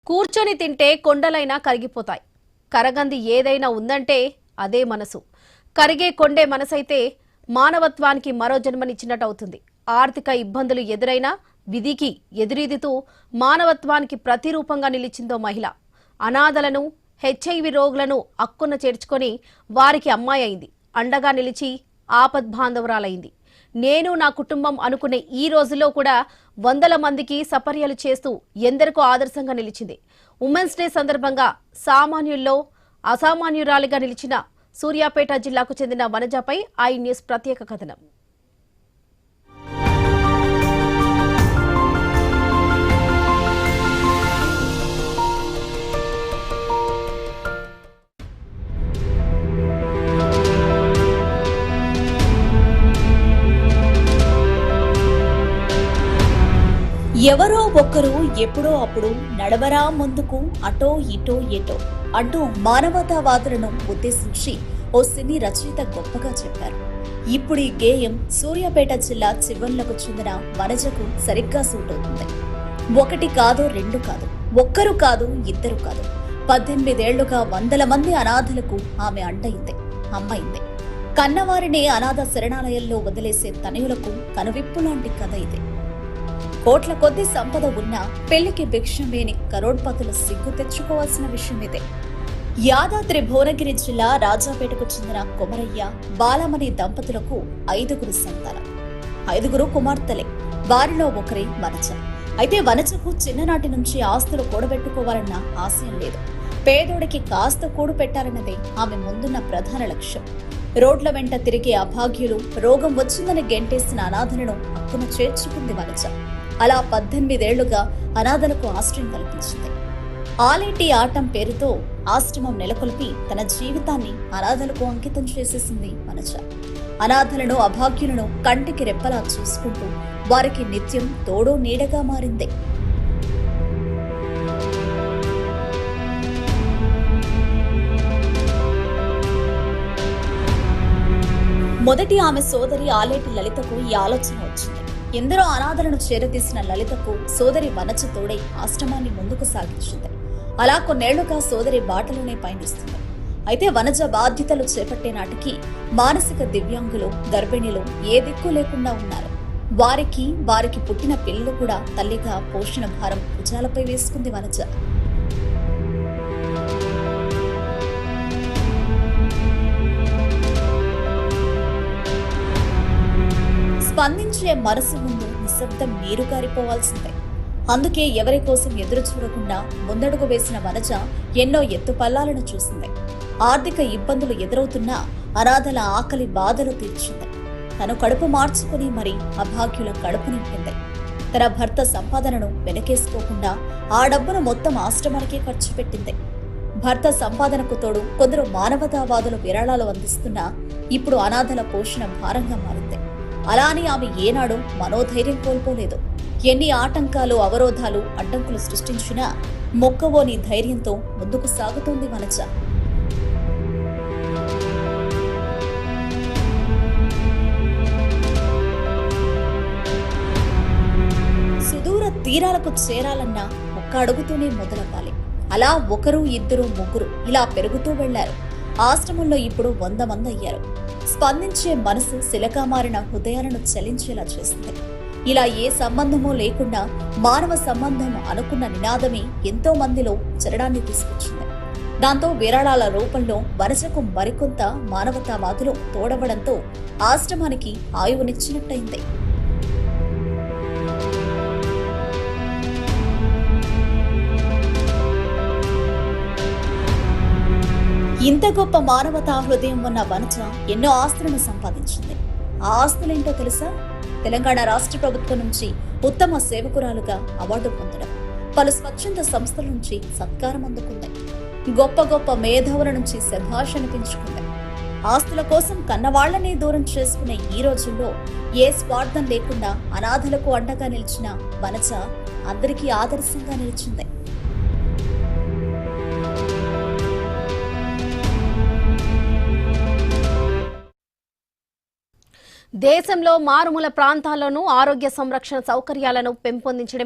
కూర్చొని తింటే కొండలైనా కరిగిపోతాయి. కరగంది ఏదైనా ఉందంటే అదే మనసు. కరిగే కొండే మనసైతే మానవత్వానికి మరో జన్మనిచ్చినట్టు అవుతుంది. ఆర్థిక ఇబ్బందులు ఎదురైనా విధికి ఎదురీదుతూ మానవత్వానికి ప్రతిరూపంగా నిలిచిందో మహిళ. అనాథలను, హెచ్ఐవి రోగులను అక్కున చేర్చుకొని వారికి అమ్మాయి అయింది. అండగా నిలిచి ఆపద్బాంధవురాలైంది. నేను నా కుటుంబం అనుకునే ఈ రోజుల్లో కూడా వందల మందికి సపర్యలు చేస్తూ ఎందరికో ఆదర్శంగా నిలిచింది. ఉమెన్స్ డే సందర్భంగా సామాన్యుల్లో అసామాన్యురాలిగా నిలిచిన సూర్యాపేట జిల్లాకు చెందిన వనజపై ఐ న్యూస్ ప్రత్యేక కథనం. ఎవరో ఒక్కరు ఎప్పుడో అప్పుడు నడవరా ముందుకు అటో ఇటో ఏటో అంటూ మానవతావాదులను ఉద్దేశించి ఓ సినీ రచయిత గొప్పగా చెప్పారు. ఇప్పుడు ఈ గేయం సూర్యాపేట జిల్లా చివన్లకు చెందిన వనజకు సరిగ్గా సూట్ అవుతుంది. ఒకటి కాదు, రెండు కాదు, ఒక్కరు కాదు, ఇద్దరు కాదు, 18 ఏళ్లుగా వందల మంది అనాథలకు ఆమె అండయింది, అమ్మైంది. కన్నవారిని అనాథ శరణాలయంలో వదిలేసే తనయులకు కనువిప్పు లాంటి కథ ఇది. కోట్ల కొద్ది సంపద ఉన్నా పెళ్లికి భిక్షం వేని కరోడ్పతులు సిగ్గు తెచ్చుకోవాల్సిన విషయం ఇదే. యాదాద్రి భువనగిరి జిల్లా రాజాపేటకు చెందిన కొమరయ్య, బాలమణి దంపతులకు 5గురు సంతానం. 5గురు కుమార్తెలే. వారిలో ఒకరే వనజ. అయితే వనజకు చిన్ననాటి నుంచి ఆస్తులు కూడబెట్టుకోవాలన్న ఆశయం లేదు. పేదోడికి కాస్త కూడు పెట్టాలన్నదే ఆమె ముందున్న ప్రధాన లక్ష్యం. రోడ్ల వెంట తిరిగే అభాగ్యులు, రోగం వచ్చిందని గెంటేసిన అనాథలను హక్కున చేర్చుకుంది వనజ. అలా 18 ఏళ్లుగా అనాథలకు ఆశ్రయం కల్పించింది. ఆలేటి ఆటం పేరుతో ఆశ్రమం నెలకొల్పి తన జీవితాన్ని అనాథలకు అంకితం చేసేసింది వనజ. అనాథలను, అభాగ్యులను కంటికి రెప్పలా చూసుకుంటూ వారికి నిత్యం తోడో నీడగా మారింది. మొదటి ఆమె సోదరి ఆలేటి లలితకు ఈ ఆలోచన వచ్చింది. ఎందరో అనాథలను చేరదీసిన లలితకు సోదరి వనజ తోడై ఆశ్రమాన్ని ముందుకు సాగించింది. అలా కొన్నేళ్లుగా సోదరి బాటలోనే పయనిస్తుంది. అయితే వనజ బాధ్యతలు చేపట్టే నాటికి మానసిక దివ్యాంగులు, గర్భిణీలు ఏ దిక్కు లేకుండా ఉన్నారు. వారికి పుట్టిన పిల్లలు కూడా తల్లిగా పోషణ భారం భుజాలపై వేసుకుంది వనజ. స్పందించే మనసు ముందు నిశ్శబ్దం నీరు కారిపోవాల్సిందే. అందుకే ఎవరి కోసం ఎదురు చూడకుండా ముందడుగు వేసిన వనజ ఎన్నో ఎత్తుపల్లాలను చూసింది. ఆర్థిక ఇబ్బందులు ఎదురవుతున్నా అనాథల ఆకలి బాధలు తీర్చింది. తను కడుపు మార్చుకుని మరి అభాగ్యుల కడుపు నింపింది. తన భర్త సంపాదనను వెనకేసుకోకుండా ఆ డబ్బును మొత్తం ఆశ్రమానికే ఖర్చు పెట్టింది. భర్త సంపాదనకు తోడు కొందరు మానవతావాదులు విరాళాలు అందిస్తున్నా ఇప్పుడు అనాథల పోషణ భారంగా మారింది. అలా అని ఆమె ఏనాడు మనోధైర్యం కోల్పోలేదు. ఎన్ని ఆటంకాలు, అవరోధాలు, అడ్డంకులు సృష్టించినా మొక్కవోని ధైర్యంతో ముందుకు సాగుతోంది వనజ. సుదూర తీరాలకు చేరాలన్నా ఒక్క అడుగుతూనే మొదలవ్వాలి. అలా ఒకరు, ఇద్దరు, ముగ్గురు ఇలా పెరుగుతూ వెళ్లారు. ఆశ్రమంలో ఇప్పుడు 100 మంది అయ్యారు. స్పందించే మనసు శిలగా మారిన హృదయాలను చలించేలా చేసింది. ఇలా ఏ సంబంధమో లేకుండా మానవ సంబంధం అనుకున్న నినాదమే ఎంతో మందిలో చలనాన్ని తీసుకొచ్చింది. దాంతో విరాళాల రూపంలో వనజకు మరికొంత మానవతావాదులు తోడవడంతో ఆశ్రమానికి ఆయువునిచ్చినట్టయింది. ఇంత గొప్ప మానవతా హృదయం ఉన్న వనజ ఎన్నో ఆస్తులను సంపాదించింది. ఆ ఆస్తులేంటో తెలుసా? తెలంగాణ రాష్ట్ర ప్రభుత్వం నుంచి ఉత్తమ సేవకురాలుగా అవార్డు పొందడం, పలు స్వచ్ఛంద సంస్థల నుంచి సత్కారం అందుకుంది, గొప్ప గొప్ప మేధావుల నుంచి శభాష్ అనిపించుకుంది. ఆస్తుల కోసం కన్నవాళ్లనే దూరం చేసుకునే ఈ రోజుల్లో ఏ స్వార్థం లేకుండా అనాథలకు అండగా నిలిచిన వనజ అందరికీ ఆదర్శంగా నిలిచింది. దేశంలో మారుమూల ప్రాంతాల్లోనూ ఆరోగ్య సంరక్షణ సౌకర్యాలను పెంపొందించడం